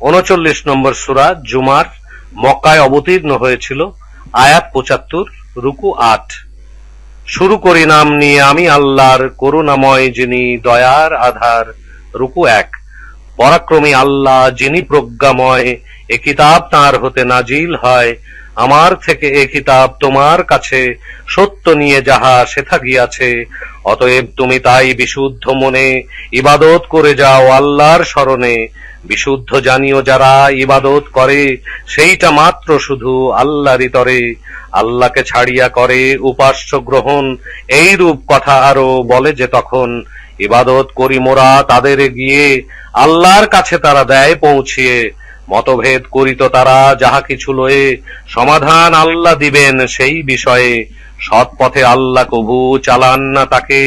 39 নম্বর সূরা জুমার, মক্কায় অবতীর্ণ হয়েছিল। আয়াত 75, রুকু 8। শুরু করি নাম নিয়ে, আমি আল্লাহর, করুণাময় যিনি দয়ার আধার। রুকু 1। পরাক্রমী আল্লাহ যিনি প্রজ্ঞাময়, এ কিতাব তাঁর হতে নাজিল হয়। আমার থেকে এ কিতাব তোমার কাছে, সত্য নিয়ে যাহা সেথা গিয়াছে। অতএব তুমি তাই বিশুদ্ধ মনে ইবাদত করে যাও আল্লাহর স্মরণে। বিশুদ্ধ জানিও যারা ইবাদত করে, সেইটা মাত্র শুধু আল্লাহরই তরে। আল্লাহকে ছাড়িয়া করে উপাস্য গ্রহণ, এই রূপ কথা আরো বলে যে তখন। ইবাদত করি মোরা তাদের গিয়ে, আল্লাহর কাছে তারা দেয় পৌঁছিয়ে। মতভেদ করিত তারা যাহা কিছু লয়ে, সমাধান আল্লাহ দিবেন সেই বিষয়ে। সৎ পথে আল্লাহ কভু চালান না তাকে,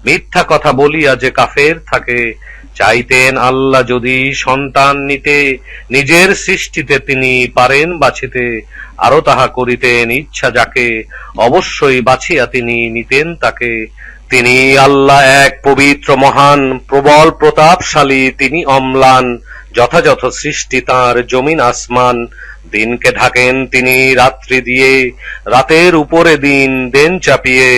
মিথ্যা কথা বলিয়া যে কাফের থাকে। চাইতেন আল্লাহ যদি সন্তান নিতে, নিজের সৃষ্টিতে তিনি পারেন বাছিতে। আরো তাহা করিতেন ইচ্ছা যাকে, অবশ্যই বাছিয়া তিনি নিতেন তাকে। তিনি আল্লাহ এক পবিত্র মহান, প্রবল প্রতাপশালী তিনি অম্লান। যথাযথ সৃষ্টি তাঁর জমিন আসমান। দিনকে ঢাকেন তিনি রাত্রি দিয়ে, রাতের উপরে দিন দেন চাপিয়ে।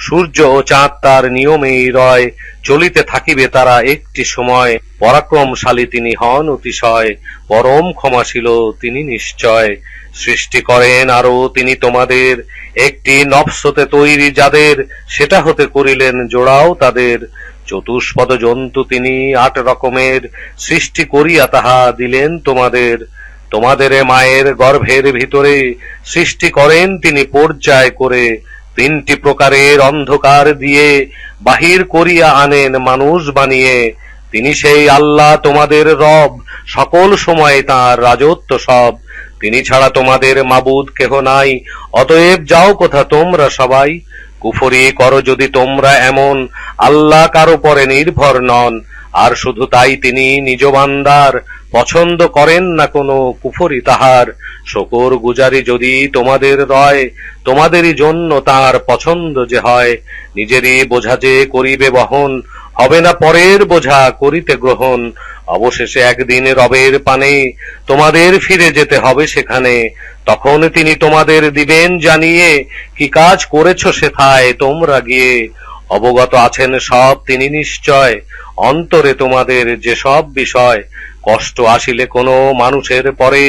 সূর্য ও চাঁদ তার নিয়মেই রয়, চলিতে থাকিবে তারা একটি সময়। পরাক্রমশালী তিনি হন অতিশয়, পরম ক্ষমাশীল তিনি নিশ্চয়। সৃষ্টি করেন আরো তিনি তোমাদের, একটি নফসতে তৈরি যাদের, সেটা হতে করিলেন জোড়াও তাদের। চতুষ্পদ জন্তু তিনি 8 রকমের, সৃষ্টি করিয়া তাহা দিলেন তোমাদের। তোমাদের মায়ের গর্ভের ভিতরে, সৃষ্টি করেন তিনি পর্যায় করে। 3টি প্রকারের অন্ধকার দিয়ে, বাহির করিয়া আনেন মানুষ বানিয়ে। তিনি সেই আল্লাহ তোমাদের রব, সকল সময় তাঁর রাজত্ব সব। তিনি ছাড়া তোমাদের মাবুদ কেহ নাই, অতএব যাও কোথা তোমরা সবাই। কুফরি করো যদি তোমরা এমন, আল্লাহ কারো পরে নির্ভর নন। আর শুধু তাই তিনি নিজ বান্দার, পছন্দ করেন না কোনো কুফরি তাহার। শকর গুজারি যদি তোমাদের রয়, তোমাদেরই জন্য তার পছন্দ যে হয়। নিজেরই বোঝা যে করিবে বহন, হবে না পরের বোঝা করিতে গ্রহণ। অবশেষে একদিন রবের পানে, তোমাদের ফিরে যেতে হবে সেখানে। তখন তিনি তোমাদের দিবেন জানিয়ে, কি কাজ করেছ সেথায় তোমরা গিয়ে। অবগত আছেন সব তিনি নিশ্চয়, অন্তরে তোমাদের যে সব বিষয়। কষ্ট আসিলে কোনো মানুষের পরে,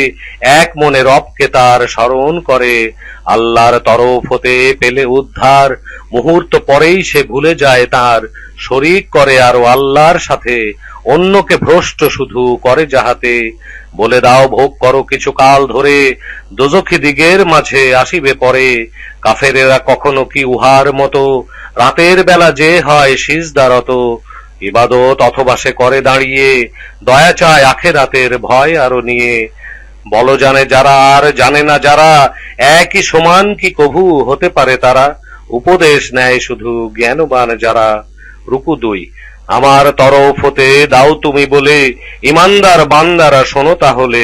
এক মনে রবকে তার স্মরণ করে। আল্লাহর তরফ হতে পেলে উদ্ধার, মুহূর্ত পরেই সে ভুলে যায় তার। শরীক করে আরো আল্লাহর সাথে, অন্যকে ভ্রষ্ট শুধু করে যাহাতে। বলে দাও ভোগ করো কিছু কাল ধরে, দোজখী দিগের মাঝে আসিবে পরে। কাফেরেরা কখনো কি উহার মতো, রাতের বেলা যে হয় সিজদারত। ইবাদত অথবা সে করে দাঁড়িয়ে, দয়া চায় আখেরাতের ভয় আরো নিয়ে। বলো জানে যারা আর জানে না যারা, একই সমান কি কভু হতে পারে তারা। উপদেশ নেয় শুধু জ্ঞানবান যারা। রুকু 2। আমার তরফ হতে দাও তুমি বলে, ইমানদার বান্দারা শোনো তাহলে।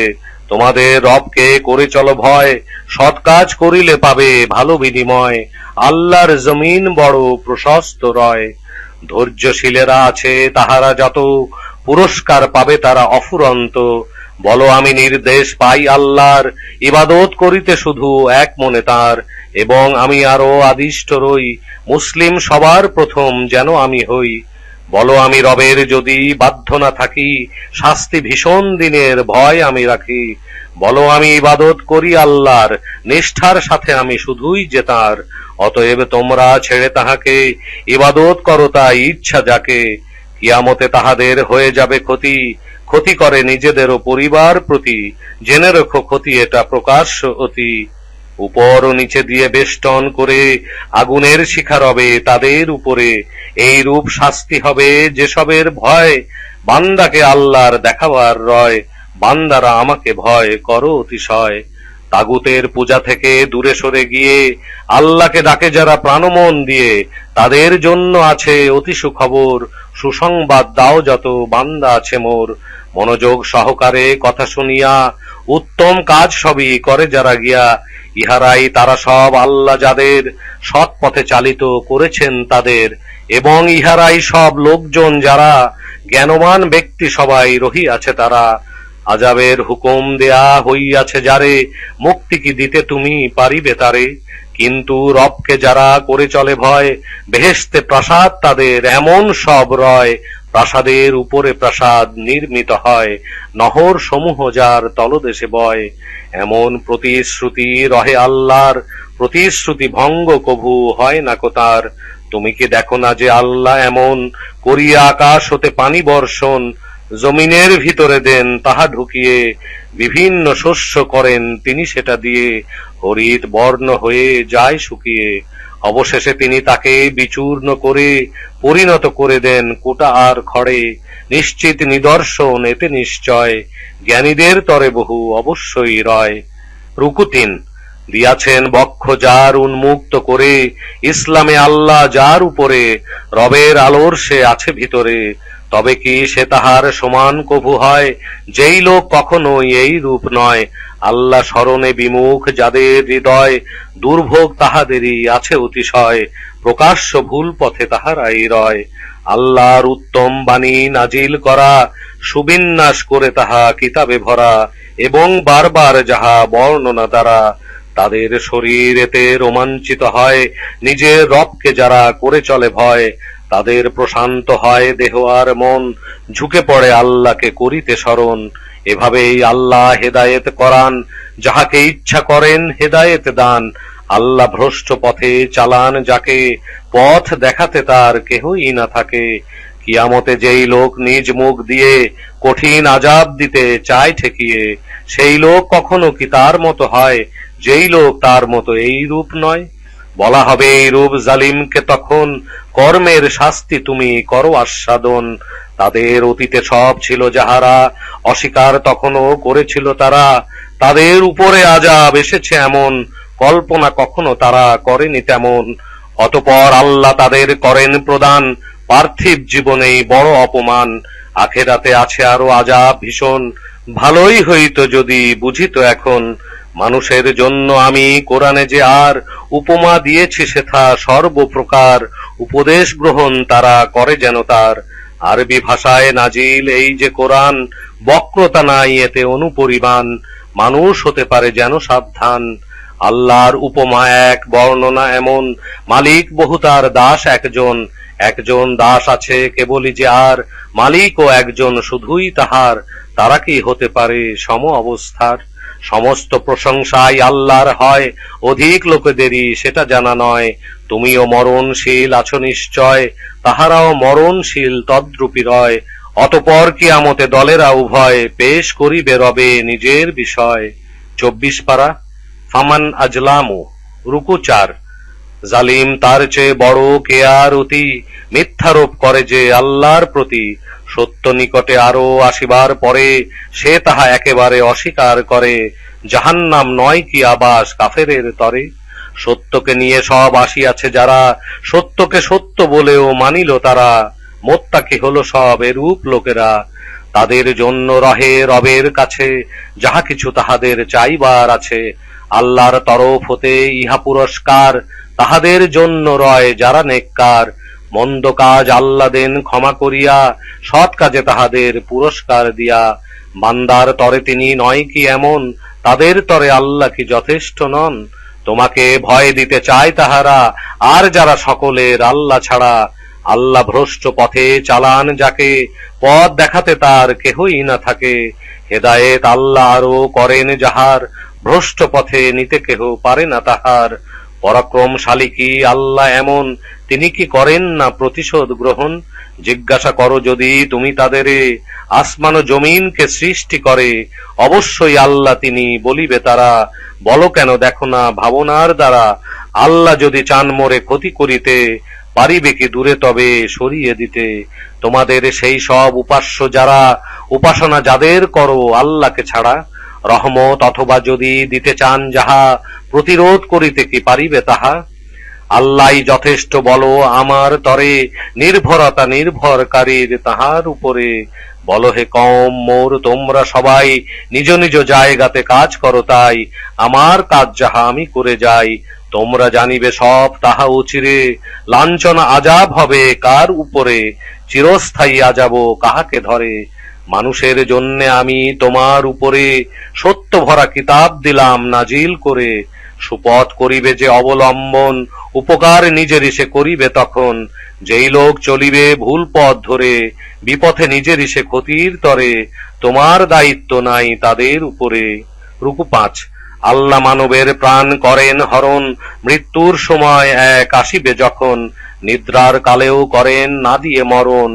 তোমাদের রবকে করে চলো ভয়, সৎ কাজ করিলে পাবে ভালো বিনিময়। আল্লাহর জমিন বড় প্রশস্ত রয়। ধৈর্যশীলেরা আছে তাহারা যত, পুরস্কার পাবে তারা অফুরন্ত। বলো আমি নির্দেশ পাই আল্লাহর, ইবাদত করিতে শুধু এক মনে তার। এবং আমি আরো আদিষ্ট রই, মুসলিম সবার প্রথম যেন আমি হই। বলো আমি রবের যদি বাধ্য না থাকি, শাস্তি ভীষণ দিনের ভয় আমি রাখি। বলো আমি ইবাদত করি আল্লাহর, নিষ্ঠার সাথে আমি শুধুই যে তাঁর। অতএব তোমরা ছেড়ে তাহাকে, ইবাদত করো তাই ইচ্ছা যাকে। কিয়ামতে তাহাদের হয়ে যাবে ক্ষতি, ক্ষতি করে নিজেদের ও পরিবার প্রতি। জেনে রেখো ক্ষতি এটা প্রকাশ্য অতি। উপর ও নিচে দিয়ে বেষ্টন করে, আগুনের শিখা রবে তাদের উপরে। এই রূপ শাস্তি হবে যেসবের ভয়, বান্দাকে আল্লাহর দেখাবার রয়। বান্দারা আমাকে ভয় করো অতিশয়। তাগুতের পূজা থেকে দূরে সরে গিয়ে, আল্লাহকে ডাকে যারা প্রাণমন দিয়ে, তাদের জন্য আছে অতি সুখবর। সুসংবাদ দাও যত বান্দা আছে মোর। মনোযোগ সহকারে কথা শুনিয়া, উত্তম কাজ সবই করে যারা গিয়া। ইহারাই তারা সব আল্লাহ যাদের, সৎ পথে চালিত করেছেন তাদের। এবং ইহারাই সব লোকজন যারা, জ্ঞানবান ব্যক্তি সবাই রহিয়াছে তারা। আযাবের হুকুম দেয়া হইয়াছে যারে, মুক্তি কি দিতে তুমি পারিবে তারে? কিন্তু রবকে যারা করে চলে ভয়, বেহেশতে প্রাসাদ তাদের এমন সব রয়, প্রাসাদের উপরে প্রাসাদ নির্মিত হয়, নহর সমূহ যার তলদেশে বয়। এমন প্রতিশ্রুতি রহে আল্লাহর, প্রতিশ্রুতি ভঙ্গ কভু হয় না কো তার। তুমি কি দেখো না যে আল্লাহ এমন করিয়া আকাশ হতে পানি বর্ষণ, জমিনের ভিতরে দেন তাহা ঢুকিয়ে, বিভিন্ন শস্য করেন তিনি সেটা দিয়ে, হরিত বর্ণ হয়ে যায় শুকিয়ে। অবশেষে তিনি তাকে বিচূর্ণ করে পরিণত করে দেন কোটা আর খড়ে। নিশ্চিত নিদর্শন এতে নিশ্চয়, জ্ঞানীদের তরে বহু অবশ্যই রয়। রুকু ৩। দিয়াছেন বক্ষ যার উন্মুক্ত করে, ইসলামে আল্লাহ যার উপরে, রবের আলোর সে আছে ভিতরে। তবে কি সে তাহার সমান কভু হয়? যেই লোক কখনোই এই রূপ নয়, আল্লাহ স্মরণে বিমুখ যাদের হৃদয়, দুর্ভোগ তাহাদেরই আছে অতিশয়, প্রকাশ্য ভুল পথে তাহারাই রয়। আল্লাহর উত্তম বাণী নাজিল করা, সুবিন্যাস করে তাহা কিতাবে ভরা, এবং বারবার যাহা বর্ণনা দ্বারা, তাদের শরীর এতে রোমাঞ্চিত হয়, নিজের রবকে যারা করে চলে ভয়। তাদের প্রশান্ত হয় দেহ আর মন, ঝুঁকে পড়ে আল্লাহকে করিতে স্মরণ। এভাবেই আল্লাহ হেদায়েত করান, যাহাকে ইচ্ছা করেন হেদায়েত দান। আল্লাহ ভ্রষ্ট পথে চালান যাকে, পথ দেখাতে তার কেহই না থাকে। কিয়ামতে যেই লোক নিজ মুখ দিয়ে কঠিন আযাব দিতে চায় ঠেকিয়ে, সেই লোক কখনো কি তার মতো হয়? যেই লোক তার মতো এই রূপ নয়। বলা হবে এই রূপ জালিমকে তখন, কর্মের শাস্তি তুমি করো আস্বাদন। তাদের অতীতে সব ছিল যাহারা, অস্বীকার তখনও করেছিল তারা। তাদের উপরে আযাব এসেছে এমন, কল্পনা কখনো তারা করেনি তেমন। অতঃপর আল্লাহ তাদের করেন প্রদান, পার্থিব জীবনেই বড় অপমান। আখেরাতে আছে আরো আযাব ভীষণ, ভালোই হইতো যদি বুঝিত এখন। মানুষের জন্য আমি কোরআনে যে আর উপমা দিয়েছি সেথা সর্বপ্রকার, উপদেশ গ্রহণ তারা করে যেন তার। আরবি ভাষায় নাজিল এই যে কোরআন, বক্রতা নাই এতে অনুপরিমাণ, মানুষ হতে পারে যেন সাবধান। আল্লাহর উপমা এক, বর্ণনা এমন, মালিক বহু তার দাস একজন। একজন দাস আছে কেবলই যে আর, মালিকও একজন শুধুই তাহার। তারা কি হতে পারে সম অবস্থার? সমস্ত প্রশংসাই আল্লাহর হয়, অধিক লোকেদেরই সেটা জানা নয়। তুমিও মরণশীল আছো নিশ্চয়, তাহারাও মরণশীল তদ্রূপী রয়। অতঃপর কিয়ামতে দলেরা উভয়, পেশ করিবে রবে নিজের বিষয়। ২৪ পারা। ফামান আজলামু। রুকু ৪। জালিম তার চেয়ে বড় কে আর অতি, মিথ্যারোপ করে যে আল্লাহর প্রতি। সত্য নিকটে আরো আসিবার পরে, সে তাহা একেবারে অস্বীকার করে। জাহান্নাম নয় কি আবাস কাফেরের তরে? সত্যকে নিয়ে সব আসিয়াছে যারা, সত্যকে সত্য বলেও মানিল তারা। মোত্তাকি হলো সব এরূপ লোকেরা, তাদের জন্য রহে রবের কাছে যাহা কিছু তাহাদের চাইবার আছে। আল্লাহর তরফ হতে ইহা পুরস্কার, তাহাদের জন্য রয় যারা নেককার। মন্দ কাজ আল্লাহ দেন ক্ষমা করিয়া, সৎ কাজে তাহাদের পুরস্কার দিয়া। বান্দার তরে তিনি নয় কি এমন, তাদের তরে আল্লাহ কি যথেষ্ট নন? তোমাকে ভয় দিতে চায় তাহারা, আর যারা সকলের আল্লাহ ছাড়া। আল্লাহ ভ্রষ্ট পথে চালান যাকে, পথ দেখাতে তার কেহই না থাকে। হেদায়েত আল্লাহ আরো করেন যাহার, ভ্রষ্ট পথে নিতে কেহ পারে না তাহার। পরাক্রমশালী কি আল্লাহ এমন, তিনি কি করেন না প্রতিশোধ গ্রহণ? জিজ্ঞাসা করো যদি তুমি তাদেরে, আসমান ও জমিনকে সৃষ্টি করে অবশ্যই আল্লাহ তিনি, বলিবে তারা। বলো কেন দেখো না ভাবনার দ্বারা, আল্লাহ যদি চান মোরে ক্ষতি করিতে, পারিবে কি দূরে তবে সরিয়ে দিতে? তোমাদের সেই সব উপাস্য যারা, উপাসনা যাদের করো আল্লাহকে ছাড়া। রহমত অথবা যদি দিতে চান যাহা, প্রতিরোধ করিতে কি পারিবে তাহা? আল্লাহই যথেষ্ট বলো আমার তরে, নির্ভরতা নির্ভরকারীর তাহার উপরে। বলো হে কওম মোর তোমরা সবাই, নিজ নিজ জায়গাতে কাজ করো তাই। আমার কাজ যাহা আমি করে যাই, তোমরা জানিবে সব তাহা অচিরে। লাঞ্ছনা আযাব হবে কার উপরে, চিরস্থায়ী আযাব কাহাকে ধরে। মানুষের জন্যে আমি তোমার উপরে সত্য ভরা কিতাব দিলাম নাজিল করে, সুপথ করিবে যে অবলম্বন, উপকার নিজেরই সে করিবে তখন। যেই লোক চলিবে ভুল পথ ধরে, বিপথে নিজেরই সে ক্ষতির তরে, তোমার দায়িত্ব নাই তাদের উপরে। রুকু 5। আল্লাহ মানবের প্রাণ করেন হরণ, মৃত্যুর সময় এক আসিবে যখন, নিদ্রার কালেও করেন না দিয়ে মরণ।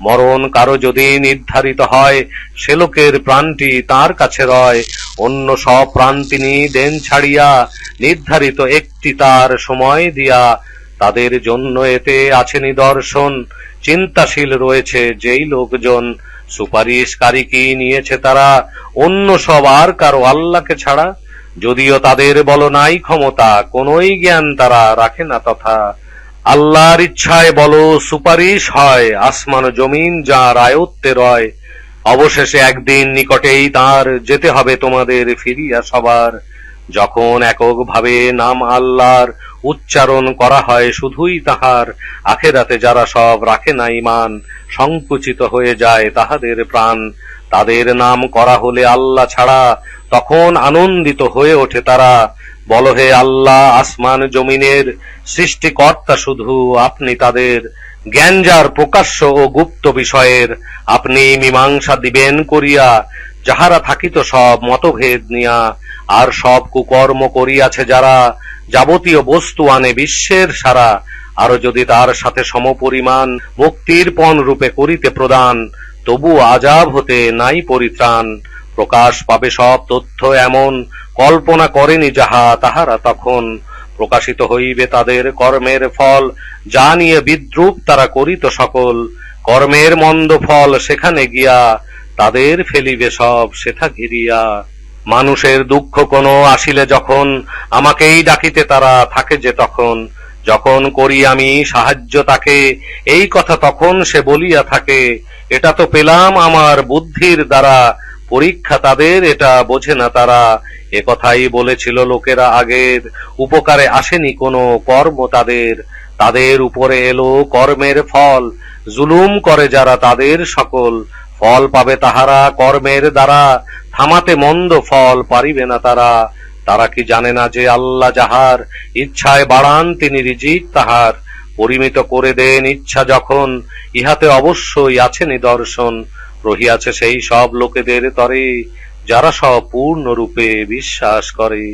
মরণ কারো যদি নির্ধারিত হয়, সে লোকের প্রাণটি তার কাছে রয়, অন্য সব প্রাণ তিনি দেন ছাড়িয়া, নির্ধারিত একটি তার সময় দিয়া। তাদের জন্য এতে আছে নিদর্শন, চিন্তাশীল রয়েছে যেই লোকজন। সুপারিশকারী কি নিয়েছে তারা, অন্য সব আর কারো আল্লাহকে ছাড়া? যদিও তাদের বল নাই ক্ষমতা, কোনই জ্ঞান তারা রাখে না তথা। আল্লাহর ইচ্ছায় বলো সুপারিশ হয়, আসমান জমিন যার আয়ত্তে রয়। অবশেষে একদিন নিকটেই তার যেতে হবে তোমাদের ফিরিয়া সবার। যখন এককভাবে নাম আল্লাহর উচ্চারণ করা হয় শুধুই তাহার, আখেরাতে যারা সব রাখে না ঈমান, সংকুচিত হয়ে যায় তাহাদের প্রাণ। তাদের নাম করা হলে আল্লাহ ছাড়া, তখন আনন্দিত হয়ে ওঠে তারা। বলো হে আল্লাহ আসমান জমিনের সৃষ্টিকর্তা শুধু আপনি তাদের, জ্ঞান যার প্রকাশ্য ও গুপ্ত বিষয়ের, আপনি মীমাংসা দিবেন করিয়া। যাহারা থাকিত সব মতভেদ নিয়া, আর সব কুকর্ম করিয়াছে যারা, যাবতীয় বস্তু আনে বিশ্বের সারা। আরো যদি তার সাথে সমপরিমাণ মুক্তির পণ রূপে করিতে প্রদান, তবু আযাব হতে নাই পরিত্রাণ। প্রকাশ পাবে সব তথ্য এমন, কল্পনা করেনি যাহা তাহারা তখন। প্রকাশিত হইবে তাদের কর্মের ফল, যা নিয়ে বিদ্রূপ তারা করিত সকল। কর্মের মন্দ ফল সেখানে গিয়া, তাদের ফেলিবে সব সেথা ঘিরিয়া। মানুষের দুঃখ কোনো আসিলে যখন, আমাকেই ডাকিতে তারা থাকে যে তখন। যখন করি আমি সাহায্য তাকে, এই কথা তখন সে বলিয়া থাকে, এটা তো পেলাম আমার বুদ্ধির দ্বারা। পরীক্ষা তাদের এটা বোঝে না তারা। এ কথাই বলেছিল লোকেরা আগের, উপকারে আসেনি কোনো কর্ম তাদের। তাদের উপরে এলো কর্মের ফল, জুলুম করে যারা তাদের সকল। ফল পাবে তাহারা কর্মের দ্বারা, থামাতে মন্দ ফল পারিবে না তারা। তারা কি জানে না যে আল্লাহ যাহার ইচ্ছায় বাড়ান তিনি রিজিক তাহার, পরিমিত করে দেন ইচ্ছা যখন। ইহাতে অবশ্যই আছে নিদর্শন, রহিয়াছে সেই সব লোকেদের তরে, যারা সব পূর্ণরূপে বিশ্বাস করে।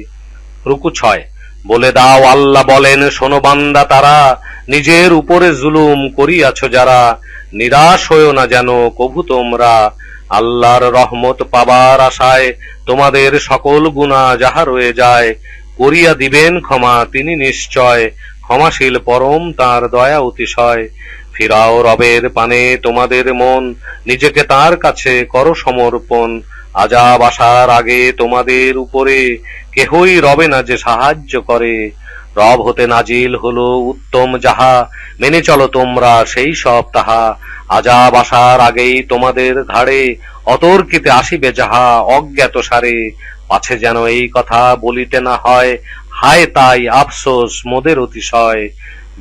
রুকু 6। বলে দাও আল্লাহ বলেন শোনো বান্দা তারা, নিজের উপরে জুলুম করিয়াছ যারা, নিরাশ হইও না যেন কভু তোমরা। আল্লাহর রহমত পাবার আশায় তোমাদের সকল গুনাহ যাহা রয়ে যায়, করিয়া দিবেন ক্ষমা তিনি নিশ্চয়। ক্ষমাশীল পরম তার দয়া অতিশয়। ফিরাও রবের পানে তোমাদের মন, নিজেকে তার কাছে করো সমর্পণ। আযাব আসার আগে তোমাদের উপরে, কেহই রবে না যে সাহায্য করে। রব হতে নাজিল হলো উত্তম যাহা, মেনে চলো তোমরা সেই সব তাহা। আযাব আসার আগেই তোমাদের ঘাড়ে, অতর্কিতে আসিবে যাহা অজ্ঞাত সারে। পাছে যেন এই কথা বলিতে না হয়, হায় তাই আফসোস মোদের অতিশয়।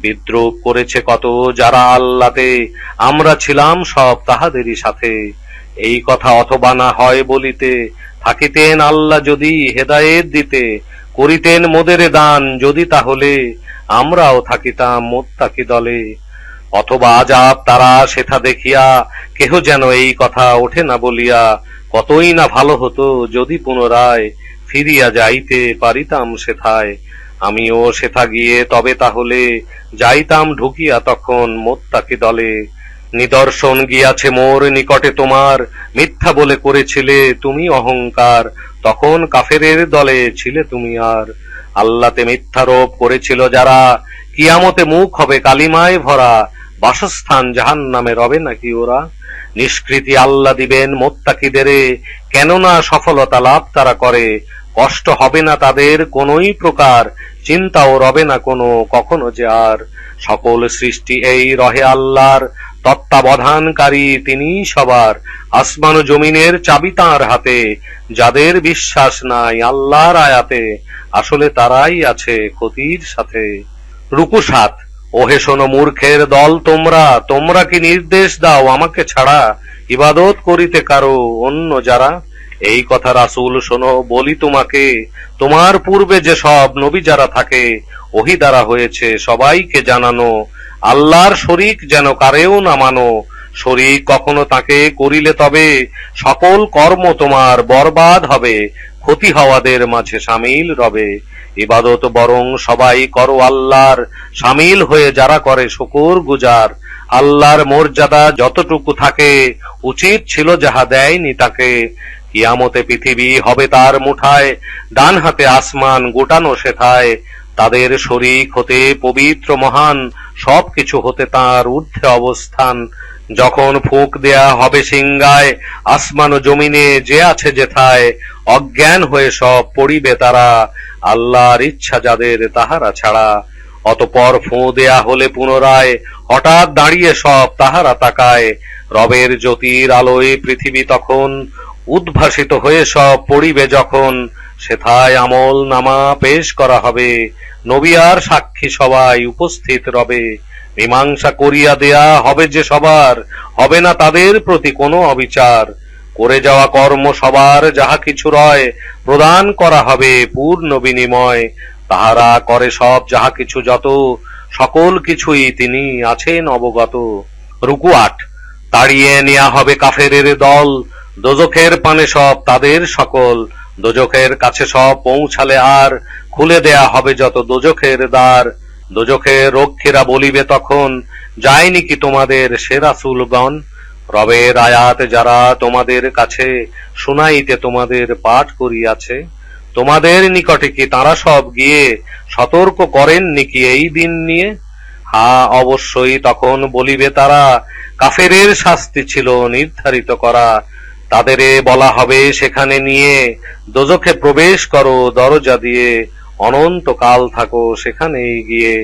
বিদ্রূপ করেছে কত যারা আল্লাহতে, আমরা ছিলাম সব তাহাদেরই সাথে। এই কথা অথবা না হয় বলিতে, থাকিতেন আল্লাহ যদি হেদায়েত দিতে, করিতেন মোদের দান যদি তাহলে, আমরাও থাকিতাম মুত্তাকি দলে। অথবা আযাব তারা সেথা দেখিয়া, কেহ যেন এই কথা ওঠে না বলিয়া। কতই না ভালো হতো যদি পুনরায়, ফিরিয়া যাইতে পারিতাম সেথায়। আমিও সেথা গিয়ে তবে তাহলে, যাইতাম ঢুকিয়া তখন মুত্তাকি দলে। নিদর্শন গিয়াছে মোর নিকটে তোমার, মিথ্যা বলে করেছিলে তুমি অহংকার, তখন কাফেরের দলে ছিলে তুমি আর। আল্লাহতে মিথ্যারোপ করেছিল যারা, কিয়ামতে মুখ হবে কালিমায় ভরা, বাসস্থান জাহান্নামে রবে নাকি ওরা। নিষ্কৃতি আল্লাহ দিবেন মুত্তাকিদেরে, কেননা সফলতা লাভ তারা করে। কষ্ট হবে না তাদের কোনই প্রকার, চিন্তাও রবে না কোনো কখনো যে আর। সকল সৃষ্টি এই রহে আল্লাহর, তত্ত্বাবধানকারী তিনিই সবার। আসমান ও জমিনের চাবি তাঁর হাতে, যাদের বিশ্বাস নাই আল্লাহর আয়াতে, আসলে তারাই আছে ক্ষতির সাথে। রুকু 7। ওহে শোনো মূর্খের দল তোমরা, তোমরা কি নির্দেশ দাও আমাকে ছাড়া? ইবাদত করিতে কারো অন্য যারা। এই কথা রাসূল শোনো বলি তোমাকে, তোমার পূর্বে যে সব নবী যারা থাকে ওহী দ্বারা হয়েছে সবাইকে জানানো, আল্লাহর শরীক যেন কারেও না মানো। শরীক কখনো তাকে করিলে তবে সকল কর্ম তোমার বরবাদ হবে, ক্ষতি হওয়াদের মাঝে শামিল রবে। ইবাদত বরং সবাই করো আল্লাহর, শামিল হয়ে যারা করে শুকর গুজার। আল্লাহর মর্যাদা যতটুকু থাকে উচিত ছিল যাহা দেয়নি তাকে। কিয়ামতে পৃথিবী হবে তার মুঠায়, ডান হাতে আসমান গোটানো সেথায়। তাদের শরীক হতে পবিত্র মহান, সবকিছু হতে তার ঊর্ধ্বে অবস্থান। যখন ফুঁক দেয়া হবে সিংগায়, আসমান ও জমিনে যে আছে যেথায়, অজ্ঞান হয়ে সব পড়িবে তারা, আল্লাহর ইচ্ছা যাদের তাহারা ছাড়া। অতঃপর ফোঁ দেয়া হলে পুনরায়, হঠাৎ দাঁড়িয়ে সব তাহারা তাকায়। রবের জ্যোতির আলোয় পৃথিবী তখন উদ্ভাসিত হয়ে সব পড়িবে যখন, সেথায় আমল নামা পেশ করা হবে, নবী আর সাক্ষী সবাই উপস্থিত রবে। মীমাংসা করিয়া দেয়া হবে যে সবার, হবে না তাদের প্রতি কোনো অবিচার। করে যাওয়া কর্ম সবার যাহা কিছু রয়, প্রদান করা হবে পূর্ণ বিনিময়। তাহারা করে সব যাহা কিছু যত, সকল কিছুই তিনি আছেন অবগত। রুকু ৮। তাড়িয়ে নেয়া হবে কাফেরের দল, দোজখের পানে সব তাদের সকল। দোজখের কাছে সব পৌঁছালে আর, খুলে দেয়া হবে যত দোজখের দ্বার। দোজখের রক্ষীরা বলিবে তখন, যায়নি কি তোমাদের সে রাসূলগণ? রবের আয়াত যারা তোমাদের কাছে শুনাইতে তোমাদের পাঠ করিয়াছে, তোমাদের নিকটে কি তারা সব গিয়ে সতর্ক করেননি কি এই দিন নিয়ে? হ্যাঁ অবশ্যই তখন বলিবে তারা, কাফেরের শাস্তি ছিল নির্ধারিত করা। তাদেরে বলা হবে সেখানে নিয়ে, দোজখে প্রবেশ করো দরজা দিয়ে, অনন্তকাল থাকো সেখানেই গিয়ে।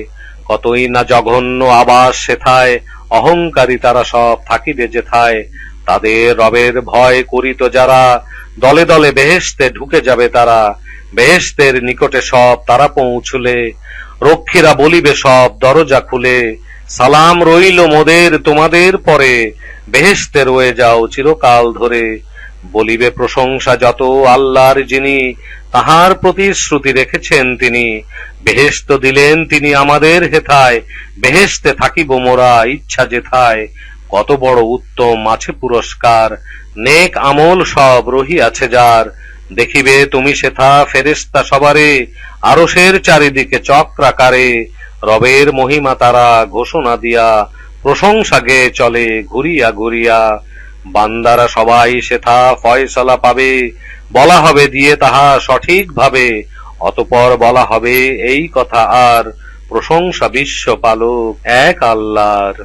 কতই না জঘন্য আবাস সেথায়, অহংকারী তারা সব থাকিবে যেথায়। তাদের রবের ভয় করিত যারা, দলে দলে বেহেশতে ঢুকে যাবে তারা। বেহেশতের নিকটে সব তারা পৌঁছলে, রক্ষীরা বলিবে সব দরজা খুলে, সালাম রইল মোদের তোমাদের পরে, বেহেশতে রয়ে যাও চিরকাল ধরে। বলিবে প্রশংসা যত আল্লাহর যিনি, তাহার প্রতিশ্রুতি রেখেছেন তিনি। বেহেশত দিলেন তিনি আমাদের হেথায়, বেহেশতে থাকিব মোরা ইচ্ছা যেথায়। কত বড় উত্তম আছে পুরস্কার, নেক আমল সব রহিয়াছে যার। দেখিবে তুমি সেথা ফেরেশতা সবারে, আরশের চারিদিকে চক্রাকারে। রবের মহিমা তারা ঘোষণা দিয়া, প্রশংসা গেয়ে চলে ঘুরিয়া ঘুরিয়া। বান্দারা সবাই সেথা ফয়সালা পাবে, বলা হবে দিয়ে তাহা সঠিক ভাবে। অতঃপর বলা হবে এই কথা আর, প্রশংসা বিশ্ব পালক এক আল্লাহর।